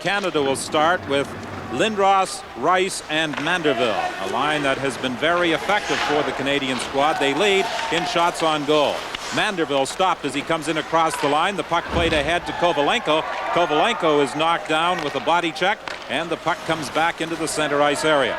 Canada will start with Lindros, Rice, and Manderville, a line that has been very effective for the Canadian squad. They lead in shots on goal. Manderville stopped as he comes in across the line. The puck played ahead to Kovalenko. Kovalenko is knocked down with a body check, and the puck comes back into the center ice area.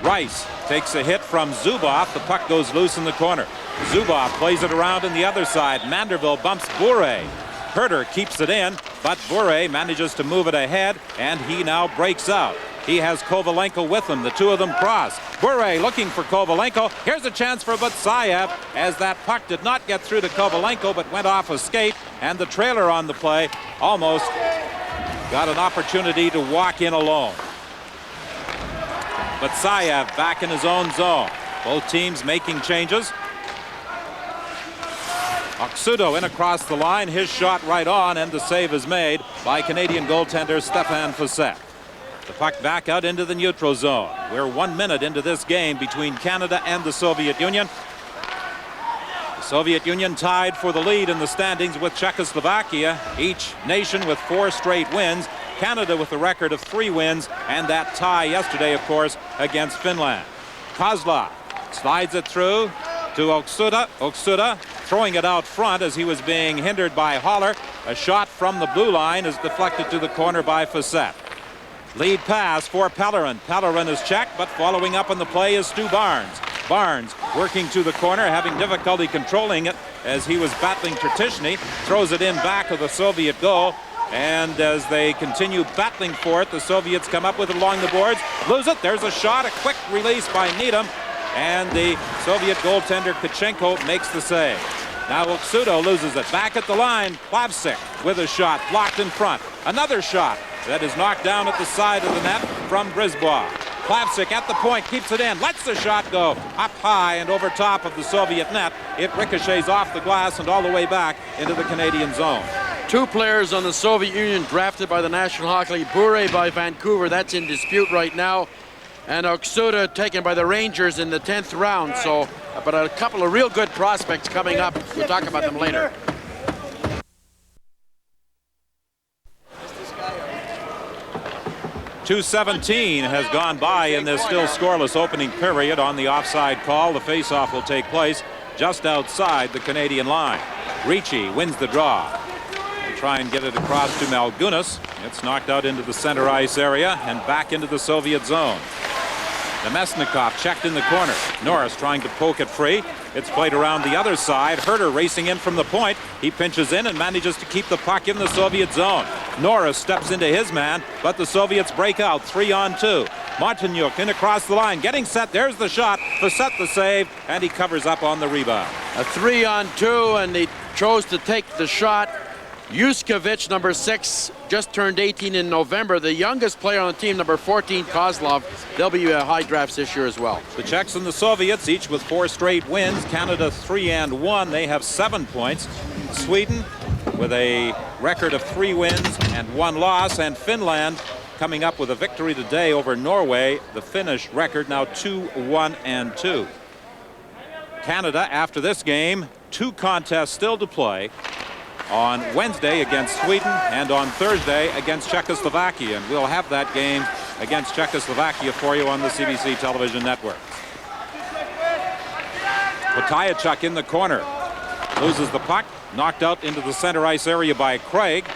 Rice takes a hit from Zubov. The puck goes loose in the corner. Zubov plays it around on the other side. Manderville bumps Bure. Herter keeps it in, but Bure manages to move it ahead, and he now breaks out. He has Kovalenko with him. The two of them cross. Bure looking for Kovalenko. Here's a chance for Butsayev, as that puck did not get through to Kovalenko but went off a skate, and the trailer on the play almost got an opportunity to walk in alone. Butsayev back in his own zone. Both teams making changes. Oksudo in across the line, his shot right on, and the save is made by Canadian goaltender Stéphane Fossette. The puck back out into the neutral zone. We're 1 minute into this game between Canada and the Soviet Union. The Soviet Union tied for the lead in the standings with Czechoslovakia, each nation with 4 straight wins. Canada with a record of 3 wins, and that tie yesterday, of course, against Finland. Kozlov slides it through to Oksuda. Oksuda throwing it out front as he was being hindered by Haller. A shot from the blue line is deflected to the corner by Fossette. Lead pass for Pellerin. Pellerin is checked, but following up on the play is Stu Barnes. Barnes working to the corner, having difficulty controlling it as he was battling Tertishny. Throws it in back of the Soviet goal. And as they continue battling for it, the Soviets come up with it along the boards. Lose it. There's a shot. A quick release by Needham. And the Soviet goaltender Tkachenko makes the save. Now Oksudo loses it. Back at the line, Plavsic with a shot blocked in front. Another shot that is knocked down at the side of the net from Brisbois. Plavsic at the point, keeps it in, lets the shot go up high and over top of the Soviet net. It ricochets off the glass and all the way back into the Canadian zone. 2 players on the Soviet Union drafted by the National Hockey League. Bure by Vancouver, that's in dispute right now. And Oksuda taken by the Rangers in the 10th round. So, but a couple of real good prospects coming up. We'll talk about them later. .217 has gone by in this still scoreless opening period. On the offside call, the faceoff will take place just outside the Canadian line. Ricci wins the draw. They try and get it across to Malgunas. It's knocked out into the center ice area and back into the Soviet zone. Nemesnikov checked in the corner. Norris trying to poke it free. It's played around the other side. Herter racing in from the point. He pinches in and manages to keep the puck in the Soviet zone. Norris steps into his man, but the Soviets break out 3-on-2. Martinyuk in across the line, getting set. There's the shot. Fossette the save, and he covers up on the rebound. A 3-on-2, and he chose to take the shot. Yuskevich, number 6, just turned 18 in November. The youngest player on the team, number 14, Kozlov. They'll be high drafts this year as well. The Czechs and the Soviets, each with 4 straight wins. Canada 3-1. They have 7 points. Sweden with a record of 3 wins and 1 loss. And Finland coming up with a victory today over Norway. The Finnish record now 2-1-2. Canada, after this game, 2 contests still to play. On Wednesday against Sweden and on Thursday against Czechoslovakia. And we'll have that game against Czechoslovakia for you on the CBC television network. Potayachuk in the corner. Loses the puck. Knocked out into the center ice area by Craig.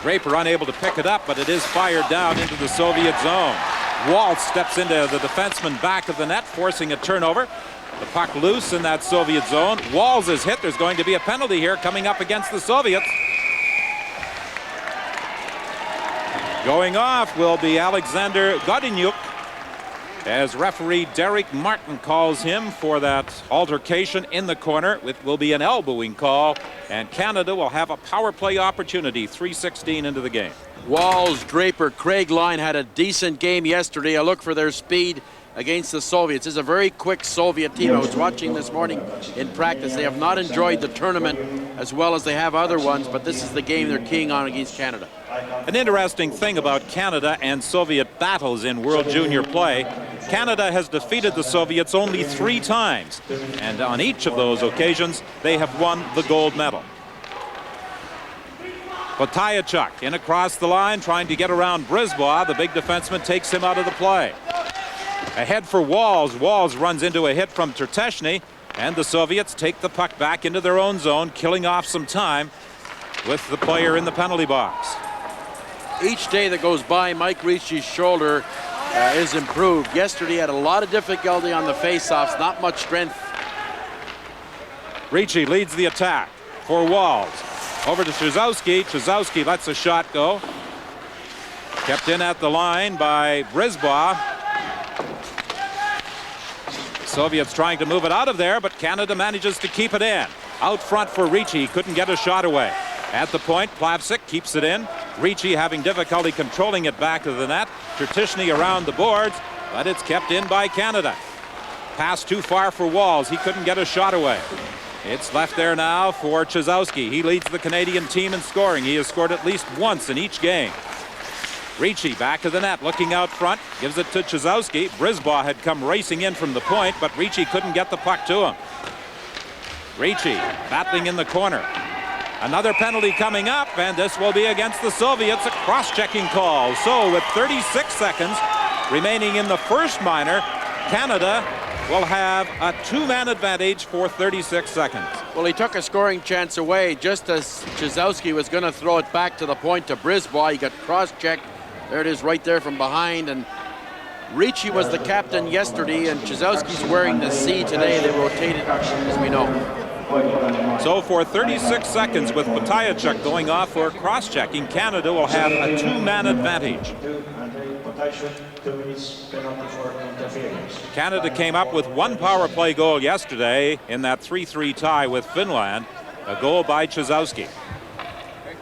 Draper unable to pick it up, but it is fired down into the Soviet zone. Waltz steps into the defenseman back of the net, forcing a turnover. The puck loose in that Soviet zone. Walls is hit. There's going to be a penalty here coming up against the Soviets. Going off will be Alexander Godinyuk, as referee Derek Martin calls him for that altercation in the corner. It will be an elbowing call, and Canada will have a power play opportunity 3:16 into the game. Walls, Draper, Craig line had a decent game yesterday. I look for their speed against the Soviets. It's a very quick Soviet team. I was watching this morning in practice. They have not enjoyed the tournament as well as they have other ones, but this is the game they're keying on against Canada. An interesting thing about Canada and Soviet battles in World Junior play, Canada has defeated the Soviets only 3 times, and on each of those occasions they have won the gold medal. Potayachuk in across the line, trying to get around Brisbois. The big defenseman takes him out of the play. Ahead for Walls. Walls runs into a hit from Terteshny, and the Soviets take the puck back into their own zone, killing off some time with the player in the penalty box. Each day that goes by, Mike Ricci's shoulder is improved. Yesterday he had a lot of difficulty on the faceoffs, not much strength. Ricci leads the attack for Walls. Over to Trzowski. Trzowski lets a shot go. Kept in at the line by Brisbois. Soviets trying to move it out of there, but Canada manages to keep it in. Out front for Ricci. He couldn't get a shot away. At the point, Plavsic keeps it in. Ricci having difficulty controlling it back of the net. Terteshny around the boards, but it's kept in by Canada. Pass too far for Walls. He couldn't get a shot away. It's left there now for Trzowski. He leads the Canadian team in scoring. He has scored at least once in each game. Ricci back of the net, looking out front, gives it to Trzowski. Brisbois had come racing in from the point, but Ricci couldn't get the puck to him. Ricci battling in the corner. Another penalty coming up, and this will be against the Soviets, a cross-checking call. So with 36 seconds remaining in the first minor, Canada will have a two-man advantage for 36 seconds. Well, he took a scoring chance away just as Trzowski was going to throw it back to the point to Brisbois. He got cross-checked. There it is right there from behind. And Ricci was the captain yesterday, and Trzowski's wearing the C today. They rotated, as we know. So for 36 seconds, with Potayachuk going off for cross-checking, Canada will have a two-man advantage. Canada came up with one power play goal yesterday in that 3-3 tie with Finland, a goal by Trzowski.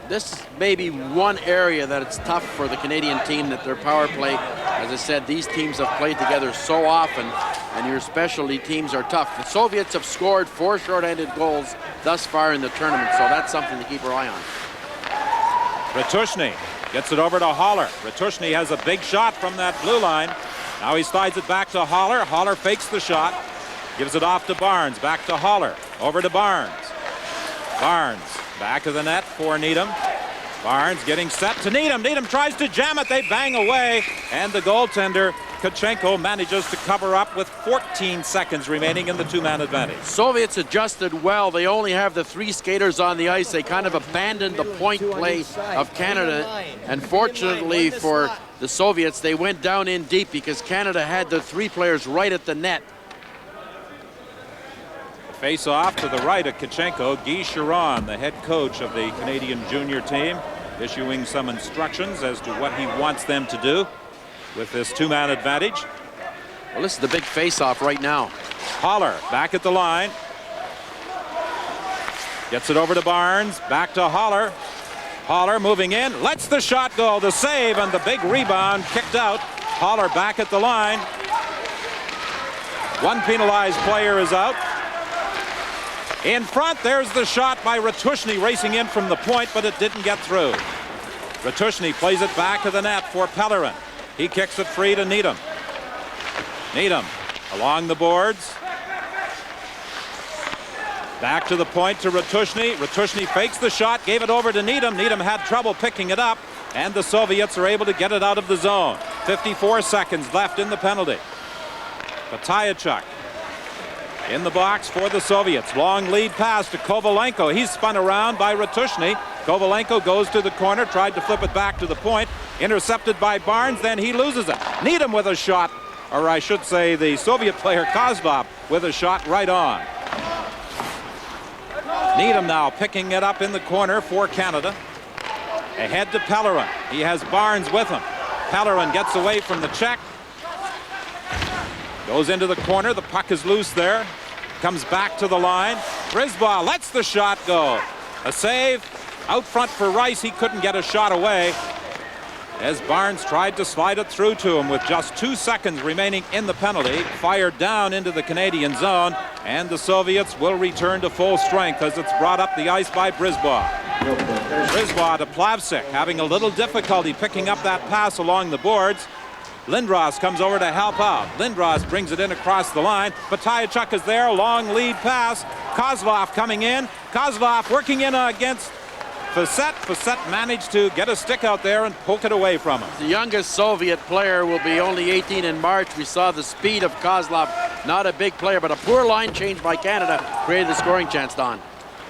This may be one area that it's tough for the Canadian team, that their power play, as I said, these teams have played together so often, and your specialty teams are tough. The Soviets have scored 4 short-handed goals thus far in the tournament, so that's something to keep our eye on. Ratushny gets it over to Haller. Ratushny has a big shot from that blue line. Now he slides it back to Haller. Haller fakes the shot, gives it off to Barnes. Back to Haller. Over to Barnes. Barnes back of the net for Needham. Barnes getting set to Needham. Needham tries to jam it. They bang away, and the goaltender Tkachenko manages to cover up with 14 seconds remaining in the two-man advantage. Soviets adjusted well. They only have the 3 skaters on the ice. They kind of abandoned the point play of Canada, and fortunately for the Soviets, they went down in deep because Canada had the 3 players right at the net. Face off to the right of Tkachenko. Guy Chiron, the head coach of the Canadian junior team, issuing some instructions as to what he wants them to do with this two-man advantage. Well, this is the big face-off right now. Haller back at the line. Gets it over to Barnes. Back to Haller. Haller moving in. Lets the shot go. The save and the big rebound kicked out. Haller back at the line. One penalized player is out. In front, there's the shot by Ratushny racing in from the point, but it didn't get through. Ratushny plays it back to the net for Pellerin. He kicks it free to Needham. Needham along the boards. Back to the point to Ratushny. Ratushny fakes the shot, gave it over to Needham. Needham had trouble picking it up, and the Soviets are able to get it out of the zone. 54 seconds left in the penalty. Potayachuk in the box for the Soviets. Long lead pass to Kovalenko. He's spun around by Ratushny. Kovalenko goes to the corner, tried to flip it back to the point. Intercepted by Barnes, then he loses it. Needham with a shot, or I should say the Soviet player Kozlov with a shot right on. Needham now picking it up in the corner for Canada. Ahead to Pellerin. He has Barnes with him. Pellerin gets away from the check. Goes into the corner. The puck is loose there. Comes back to the line. Brisbois lets the shot go. A save out front for Rice. He couldn't get a shot away as Barnes tried to slide it through to him with just 2 seconds remaining in the penalty. Fired down into the Canadian zone, and the Soviets will return to full strength as it's brought up the ice by Brisbois. Brisbois to Plavsic, having a little difficulty picking up that pass along the boards. Lindros comes over to help out. Lindros brings it in across the line. Potayachuk is there. Long lead pass. Kozlov coming in. Kozlov working in against Facet managed to get a stick out there and poke it away from him. The youngest Soviet player will be only 18 in March. We saw the speed of Kozlov, not a big player, but a poor line change by Canada created the scoring chance, Don.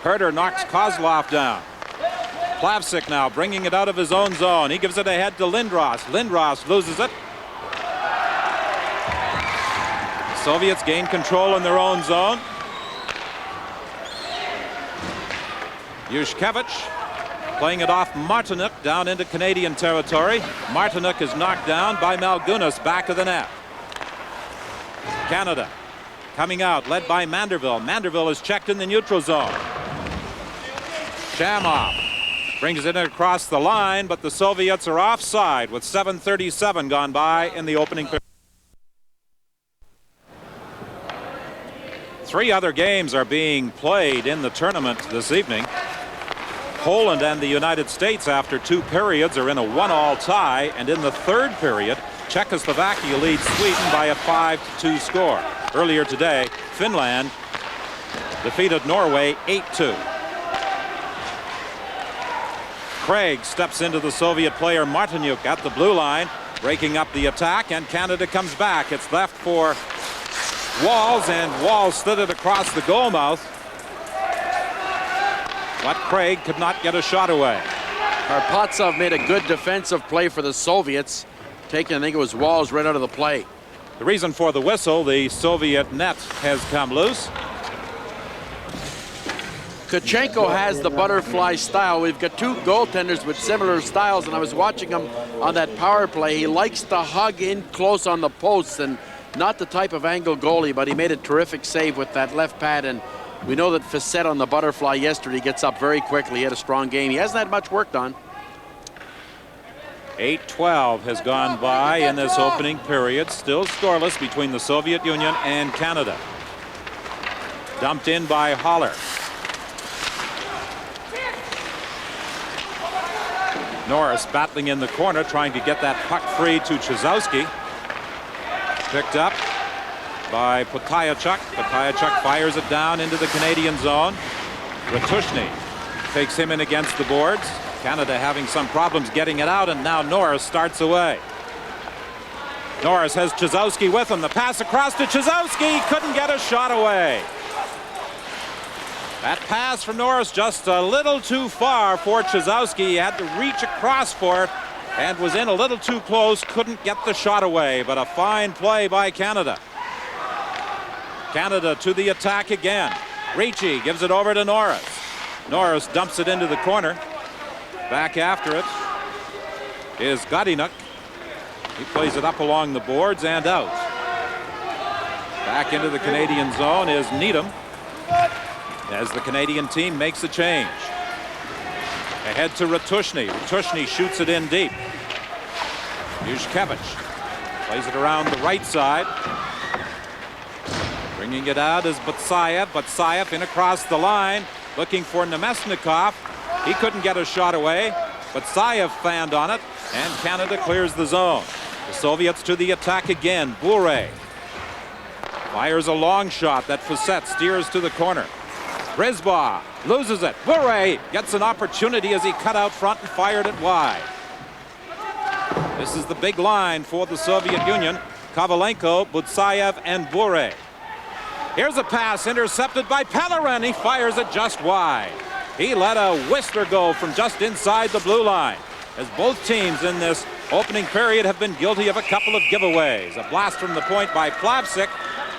Herder knocks Kozlov down. Plavsic now bringing it out of his own zone. He gives it ahead to Lindros. Lindros loses it. The Soviets gain control in their own zone. Yushkevich playing it off Martinuk down into Canadian territory. Martinuk is knocked down by Malgunas back of the net. Canada coming out, led by Manderville. Manderville is checked in the neutral zone. Shamov brings it across the line, but the Soviets are offside with 7:37 gone by in the opening period. 3 other games are being played in the tournament this evening. Poland and the United States, after 2 periods, are in a 1-all tie, and in the 3rd period, Czechoslovakia leads Sweden by a 5-2 score. Earlier today, Finland defeated Norway 8-2. Craig steps into the Soviet player Martinyuk at the blue line, breaking up the attack, and Canada comes back. It's left for Walls, and Walls slid it across the goal mouth. But Craig could not get a shot away. Karpatsov made a good defensive play for the Soviets, taking, I think it was Walls, right out of the play. The reason for the whistle, the Soviet net has come loose. Tkachenko has the butterfly style. We've got 2 goaltenders with similar styles, and I was watching him on that power play. He likes to hug in close on the posts, and not the type of angle goalie, but he made a terrific save with that left pad, and we know that Facet on the butterfly yesterday gets up very quickly. He had a strong game. He hasn't had much work done. 8:12 has gone by in this opening period. Still scoreless between the Soviet Union and Canada. Dumped in by Haller. Norris battling in the corner, trying to get that puck free to Chizowski. Picked up by Potayachuk. Potayachuk fires it down into the Canadian zone. Ratushny takes him in against the boards. Canada having some problems getting it out, and now Norris starts away. Norris has Chizowski with him. The pass across to Chizowski. Couldn't get a shot away. That pass from Norris just a little too far for Chizowski. He had to reach across for it and was in a little too close. Couldn't get the shot away, but a fine play by Canada. Canada to the attack again. Ricci gives it over to Norris. Norris dumps it into the corner. Back after it is Godinuk. He plays it up along the boards and out. Back into the Canadian zone is Needham as the Canadian team makes a change. Ahead to Ratushny. Ratushny shoots it in deep. Yushkevich plays it around the right side. Bringing it out is Batsayev. Batsayev in across the line, looking for Nemesnikov. He couldn't get a shot away. Batsayev fanned on it, and Canada clears the zone. The Soviets to the attack again. Bure fires a long shot that Facet steers to the corner. Brisbaugh loses it. Bure gets an opportunity as he cut out front and fired it wide. This is the big line for the Soviet Union. Kovalenko, Butsayev, and Bure. Here's a pass intercepted by Pellerin. He fires it just wide. He let a whistler go from just inside the blue line, as both teams in this opening period have been guilty of a couple of giveaways. A blast from the point by Plavsic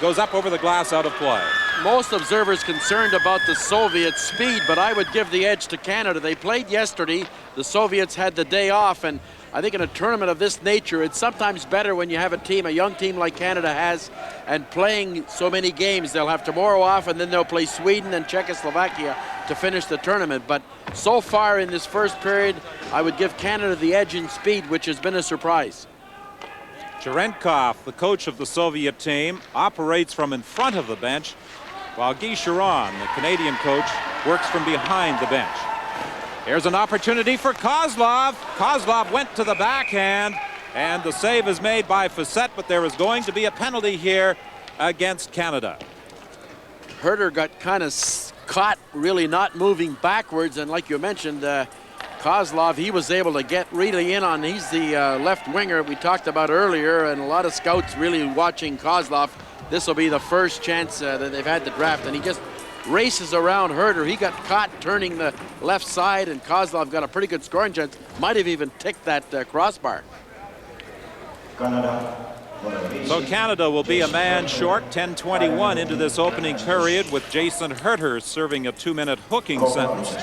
goes up over the glass, out of play. Most observers concerned about the Soviet speed, but I would give the edge to Canada. They played yesterday. The Soviets had the day off, and I think in a tournament of this nature, it's sometimes better when you have a team, a young team like Canada has, and playing so many games. They'll have tomorrow off, and then they'll play Sweden and Czechoslovakia to finish the tournament. But so far in this first period, I would give Canada the edge in speed, which has been a surprise. Cherenkov, the coach of the Soviet team, operates from in front of the bench, while Guy Chiron, the Canadian coach, works from behind the bench. Here's an opportunity for Kozlov. Kozlov went to the backhand, and the save is made by Facet, but there is going to be a penalty here against Canada. Herder got kind of caught really not moving backwards, and like you mentioned, Kozlov, he was able to get really in on, he's the left winger we talked about earlier, and a lot of scouts really watching Kozlov. This will be the first chance that they've had to draft, and he just races around Herder. He got caught turning the left side, and Kozlov got a pretty good scoring chance. Might have even ticked that crossbar. So Canada will be a man short, 10:21 into this opening period, with Jason Herter serving a 2-minute hooking sentence.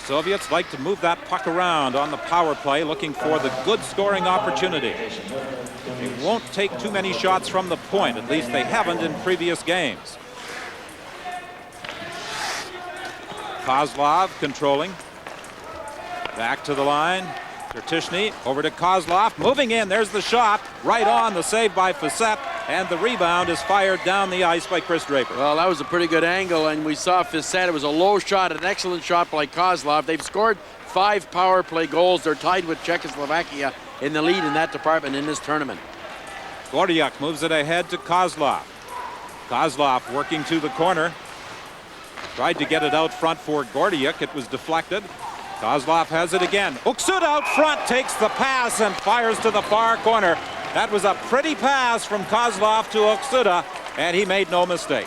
Soviets like to move that puck around on the power play, looking for the good scoring opportunity. They won't take too many shots from the point, at least they haven't in previous games. Kozlov controlling. Back to the line. Tertishny over to Kozlov, moving in. There's the shot, right on, the save by Facette, and the rebound is fired down the ice by Chris Draper. Well, that was a pretty good angle, and we saw Facette. It was a low shot, an excellent shot by Kozlov. They've scored 5 power play goals. They're tied with Czechoslovakia in the lead in that department in this tournament. Gordiuk moves it ahead to Kozlov. Kozlov working to the corner. Tried to get it out front for Gordiuk. It was deflected. Kozlov has it again. Uksuda out front takes the pass and fires to the far corner. That was a pretty pass from Kozlov to Uksuda, and he made no mistake.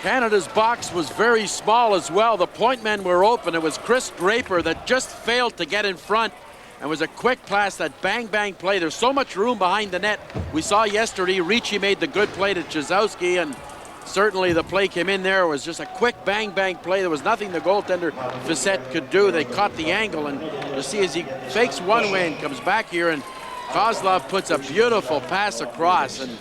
Canada's box was very small as well. The point men were open. It was Chris Draper that just failed to get in front, and was a quick pass, that bang-bang play. There's so much room behind the net. We saw yesterday Ricci made the good play to Chizowski, and certainly the play came in there. It was just a quick bang-bang play. There was nothing the goaltender Facette could do. They caught the angle, and you see as he fakes one way and comes back here, and Kozlov puts a beautiful pass across, and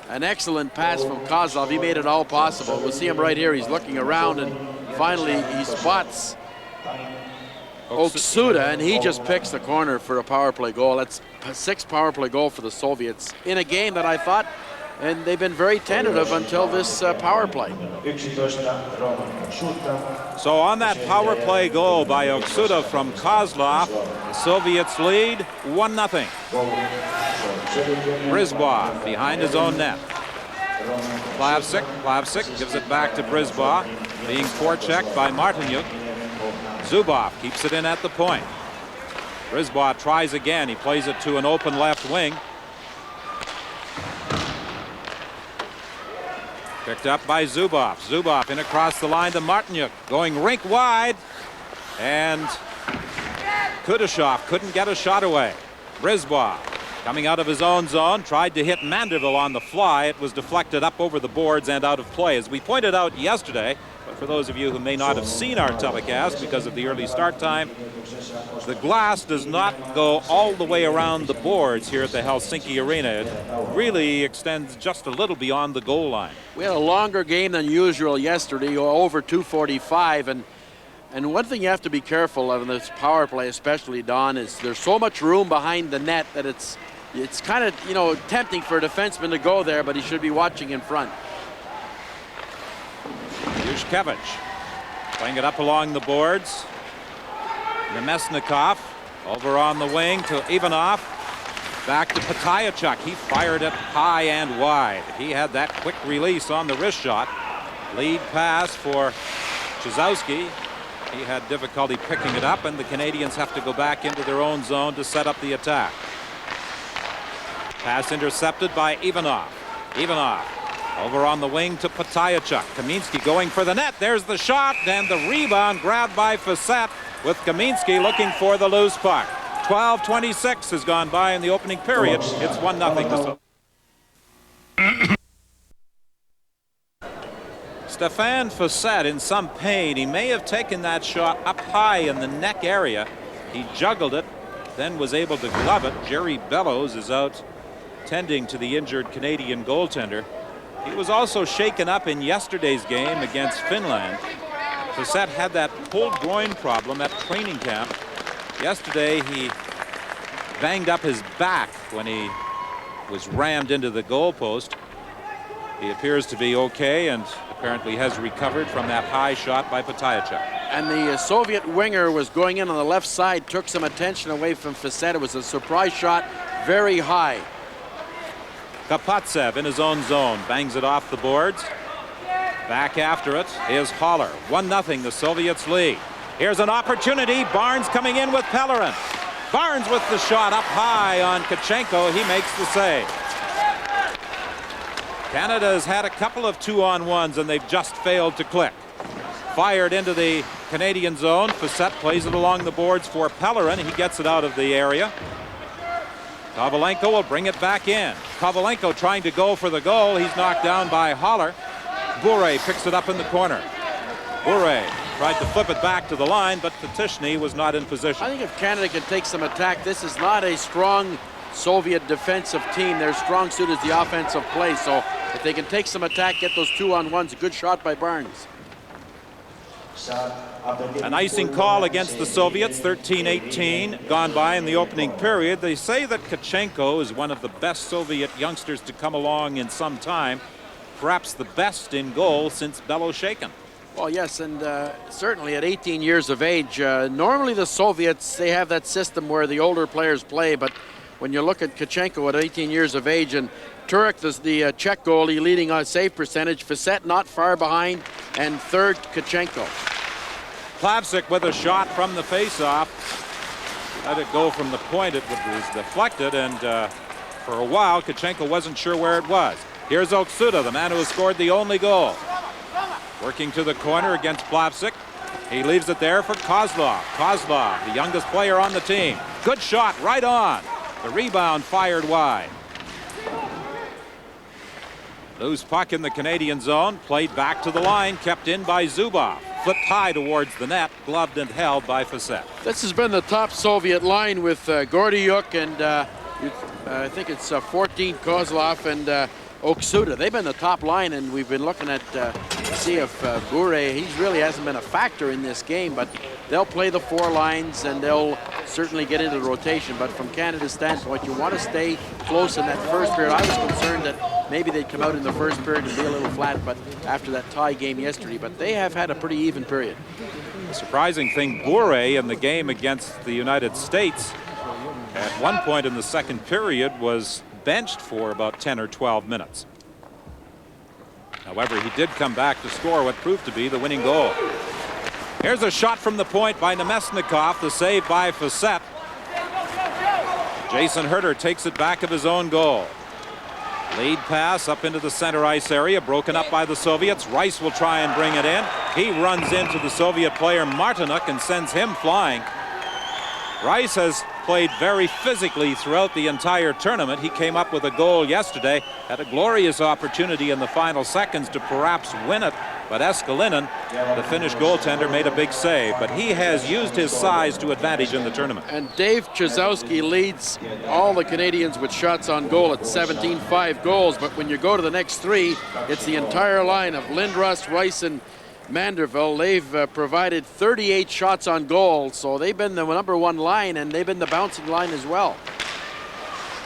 an excellent pass from Kozlov. He made it all possible. We'll see him right here. He's looking around, and finally he spots Uksuda, and he just picks the corner for a power play goal. That's a 6th power play goal for the Soviets in a game that I thought, and they've been very tentative until this power play. So on that power play goal by Uksuda from Kozlov, the Soviets lead 1-0. Brisbois behind his own net. Plavsic gives it back to Brisbois, being forechecked by Martinyuk. Zubov keeps it in at the point. Brisbois tries again. He plays it to an open left wing. Picked up by Zubov. Zubov in across the line to Martinyuk, going rink wide, and Kudashov couldn't get a shot away. Brisbois coming out of his own zone, tried to hit Mandeville on the fly. It was deflected up over the boards and out of play. As we pointed out yesterday, but for those of you who may not have seen our telecast because of the early start time, the glass does not go all the way around the boards here at the Helsinki Arena. It really extends just a little beyond the goal line. We had a longer game than usual yesterday, over 2:45, and one thing you have to be careful of in this power play, especially, Don, is there's so much room behind the net that it's kind of, you know, tempting for a defenseman to go there, but he should be watching in front. Yushkevich playing it up along the boards. Nemesnikov over on the wing to Ivanov. Back to Patayachuk. He fired it high and wide. He had that quick release on the wrist shot. Lead pass for Chizowski. He had difficulty picking it up, and the Canadians have to go back into their own zone to set up the attack. Pass intercepted by Ivanov. Ivanov over on the wing to Patayachuk. Kaminsky going for the net. There's the shot, and the rebound grabbed by Facette, with Kaminsky looking for the loose puck. 12:26 has gone by in the opening period. It's 1-0. Stefan Facette in some pain. He may have taken that shot up high in the neck area. He juggled it, then was able to glove it. Jerry Bellows is out tending to the injured Canadian goaltender. He was also shaken up in yesterday's game against Finland. Facette had that pulled groin problem at training camp. Yesterday he banged up his back when he was rammed into the goalpost. He appears to be okay and apparently has recovered from that high shot by Patayachuk. And the Soviet winger was going in on the left side, took some attention away from Facette. It was a surprise shot, very high. Kapatsev in his own zone bangs it off the boards. Back after it is Haller. 1-0 the Soviets lead. Here's an opportunity. Barnes coming in with Pellerin. Barnes with the shot up high on Tkachenko. He makes the save. Canada has had a couple of 2-on-1s and they've just failed to click. Fired into the Canadian zone. Facette plays it along the boards for Pellerin. He gets it out of the area. Kovalenko will bring it back in. Kovalenko trying to go for the goal. He's knocked down by Haller. Bure picks it up in the corner. Bure tried to flip it back to the line, but Petishny was not in position. I think if Canada can take some attack, this is not a strong Soviet defensive team. Their strong suit is the offensive play. So if they can take some attack, get those 2-on-1s, a good shot by Barnes. An icing call against the Soviets, 13-18, gone by in the opening period. They say that Tkachenko is one of the best Soviet youngsters to come along in some time, perhaps the best in goal since Beloshakin. Well, yes, and certainly at 18 years of age, normally the Soviets, they have that system where the older players play, but when you look at Tkachenko at 18 years of age, and Turek, the Czech goalie, leading on save percentage, Facette not far behind, and third, Tkachenko. Plavsic with a shot from the face-off. Let it go from the point. It was deflected, and for a while, Tkachenko wasn't sure where it was. Here's Oksuda, the man who has scored the only goal. Working to the corner against Plavsic. He leaves it there for Kozlov. Kozlov, the youngest player on the team. Good shot, right on. The rebound fired wide. Loose puck in the Canadian zone. Played back to the line, kept in by Zubov. Flipped high towards the net, gloved and held by Facette. This has been the top Soviet line with Gordiuk and I think it's 14 Kozlov and Oksuda. They've been the top line, and we've been looking at see if Bure, he really hasn't been a factor in this game, but they'll play the four lines and they'll certainly get into the rotation. But from Canada's standpoint, you want to stay close in that first period. I was concerned that maybe they'd come out in the first period and be a little flat, but after that tie game yesterday, but they have had a pretty even period. The surprising thing, Bure in the game against the United States at one point in the second period was benched for about 10 or 12 minutes. However, he did come back to score what proved to be the winning goal. Here's a shot from the point by Nemesnikov, the save by Facette. Jason Herter takes it back of his own goal. Lead pass up into the center ice area, broken up by the Soviets. Rice will try and bring it in. He runs into the Soviet player Martinuk and sends him flying. Rice has played very physically throughout the entire tournament. He came up with a goal yesterday, had a glorious opportunity in the final seconds to perhaps win it, but Eskalinen, the Finnish goaltender, made a big save. But he has used his size to advantage in the tournament. And Dave Chazowski leads all the Canadians with shots on goal at 17-5 goals, but when you go to the next three, it's the entire line of Lindros, Rice, and Manderville. They've provided 38 shots on goal, so they've been the number one line, and they've been the bouncing line as well.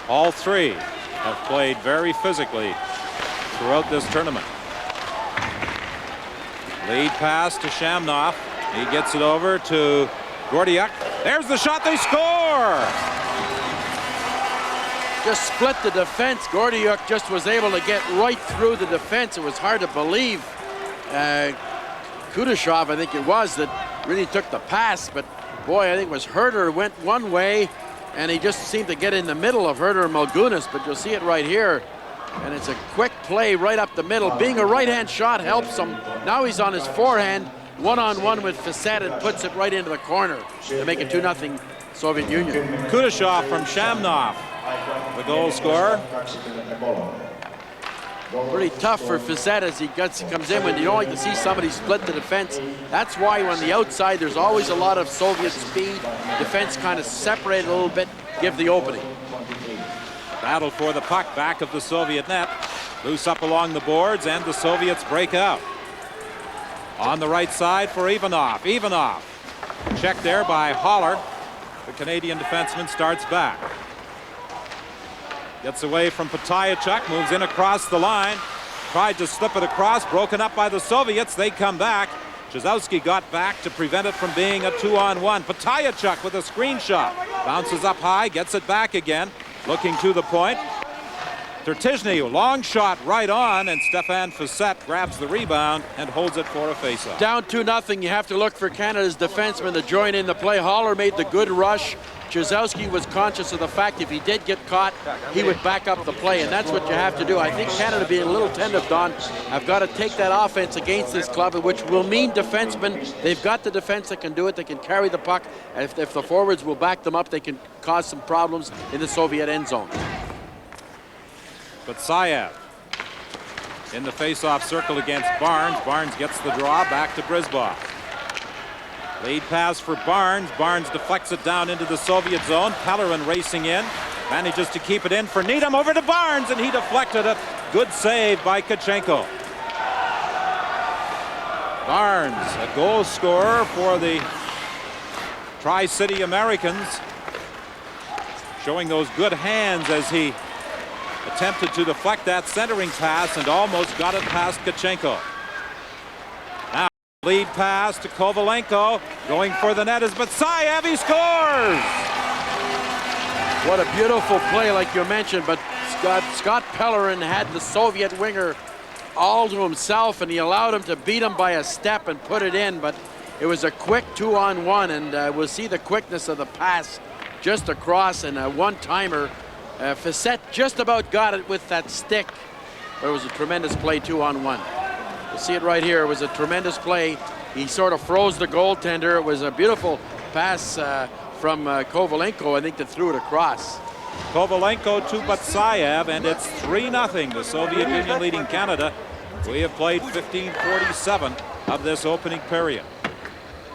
All three have played very physically throughout this tournament. Lead pass to Shamnov. He gets it over to Gordiuk. There's the shot, they score! Just split the defense. Gordiuk just was able to get right through the defense. It was hard to believe. Kudashov, I think it was, that really took the pass, but boy, I think it was Herter went one way, and he just seemed to get in the middle of Herter and Malgunas, but you'll see it right here, and it's a quick play right up the middle. Being a right-hand shot helps him. Now he's on his forehand, one-on-one with Facette, and puts it right into the corner to make it 2-0 Soviet Union. Kudashov from Shamnov, the goal scorer. Pretty tough for Facette as he comes in when you don't like to see somebody split the defense. That's why on the outside there's always a lot of Soviet speed. Defense kind of separate a little bit, give the opening. Battle for the puck back of the Soviet net. Loose up along the boards, and the Soviets break out. On the right side for Ivanov. Ivanov checked there by Haller. The Canadian defenseman starts back. Gets away from Petayachuk, moves in across the line. Tried to slip it across, broken up by the Soviets. They come back. Chazowski got back to prevent it from being a 2-on-1. Petayachuk with a screen shot. Bounces up high, gets it back again. Looking to the point. Tertizny, long shot right on, and Stefan Facette grabs the rebound and holds it for a faceoff. Down 2-0, you have to look for Canada's defensemen to join in the play. Haller made the good rush. Chizowski was conscious of the fact if he did get caught, he would back up the play, and that's what you have to do. I think Canada, being a little tentative, Don, have got to take that offense against this club, which will mean defensemen. They've got the defense that can do it. They can carry the puck. If the forwards will back them up, they can cause some problems in the Soviet end zone. But Sayev in the face-off circle against Barnes. Barnes gets the draw back to Brisbois. Lead pass for Barnes. Barnes deflects it down into the Soviet zone. Pellerin racing in. Manages to keep it in for Needham. Over to Barnes, and he deflected it. Good save by Kachenko. Barnes, a goal scorer for the Tri-City Americans. Showing those good hands as he attempted to deflect that centering pass and almost got it past Kachenko. Now lead pass to Kovalenko. Going for the net is Batsayev. He scores! What a beautiful play, like you mentioned, but Scott Pellerin had the Soviet winger all to himself, and he allowed him to beat him by a step and put it in, but it was a quick 2-on-1, and we'll see the quickness of the pass just across, and a one-timer. Facette just about got it with that stick, but it was a tremendous play 2-on-1. You see it right here. It was a tremendous play. He sort of froze the goaltender. It was a beautiful pass from Kovalenko, I think, that threw it across. Kovalenko to Batsayev, and it's 3-0. The Soviet Union leading Canada. We have played 15:47 of this opening period.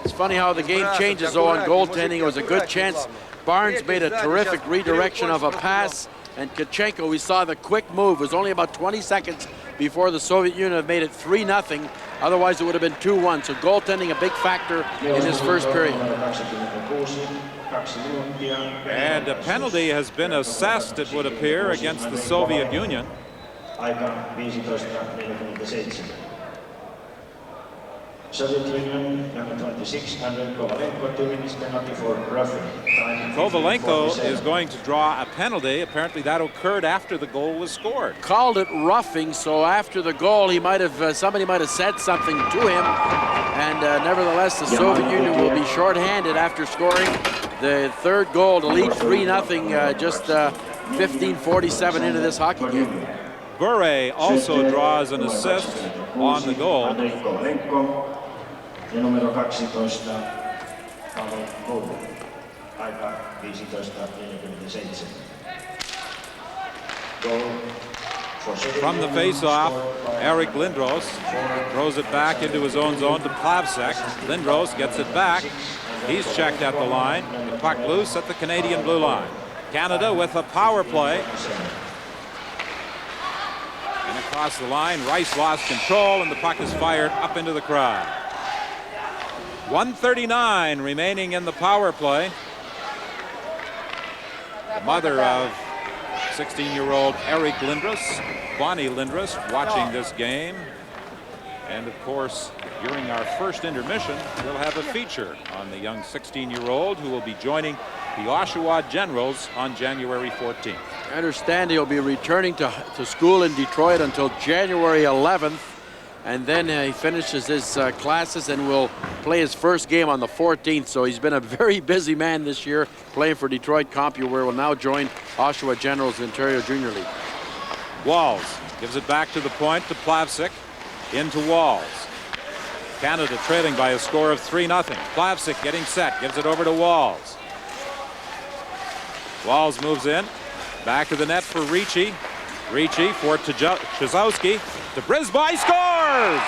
It's funny how the game changes, though, on goaltending. It was a good chance. Barnes made a terrific redirection of a pass, and Kachenko, we saw the quick move. It was only about 20 seconds before the Soviet Union had made it 3-0. Otherwise, it would have been 2-1. So goaltending a big factor in this first period. And a penalty has been assessed, it would appear, against the Soviet Union. Soviet Union, number 26, under Kovalenko, 2 minutes penalty for roughing. Kovalenko is going to draw a penalty. Apparently that occurred after the goal was scored. Called it roughing, so after the goal, he might have somebody might have said something to him, and nevertheless, the Soviet Union will be shorthanded after scoring the third goal to lead 3-0, just 15:47 into this hockey game. Bure also draws an assist on the goal. From the face-off, Eric Lindros throws it back into his own zone to Plavsek. Lindros gets it back. He's checked at the line. The puck loose at the Canadian blue line. Canada with a power play. And across the line, Rice lost control, and the puck is fired up into the crowd. 1:39 remaining in the power play. The mother of 16-year-old Eric Lindros, Bonnie Lindros, watching this game. And of course, during our first intermission, we'll have a feature on the young 16-year-old who will be joining the Oshawa Generals on January 14th. I understand he'll be returning to school in Detroit until January 11th, and then he finishes his classes and will play his first game on the 14th. So he's been a very busy man this year, playing for Detroit CompuWare, where will now join Oshawa Generals in Ontario Junior League. Walls gives it back to the point to Plavsek, into Walls. Canada trailing by a score of 3-0. Plavsek getting set, gives it over to Walls. Walls moves in, back to the net for Ricci. Ricci for Chizowski, to Brisbois, scores!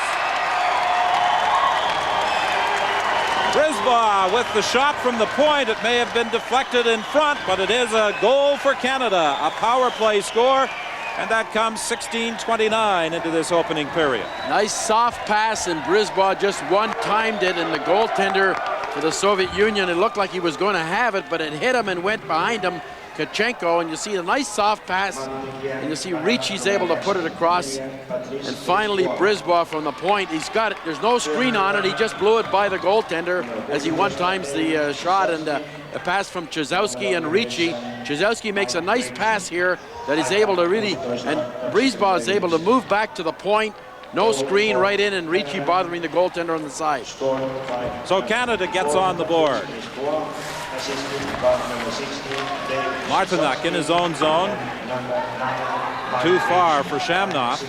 Brisbois with the shot from the point. It may have been deflected in front, but it is a goal for Canada, a power play score, and that comes 16:29 into this opening period. Nice soft pass, and Brisbois just one-timed it, and the goaltender for the Soviet Union, it looked like he was going to have it, but it hit him and went behind him, Kachenko, and you see a nice soft pass, and you see Ricci's able to put it across. And finally, Brisbois from the point. He's got it. There's no screen on it. He just blew it by the goaltender as he one-times the shot, and a pass from Chizowski and Ricci. Chizowski makes a nice pass here that he's able to really, and Brisbois is able to move back to the point. No screen, right in, and Ricci bothering the goaltender on the side. So Canada gets on the board. Martinek in his own zone. Too far for Shamnoff.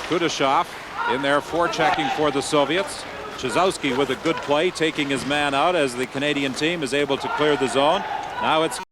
Kudashov in there forechecking for the Soviets. Chizowski with a good play, taking his man out as the Canadian team is able to clear the zone. Now it's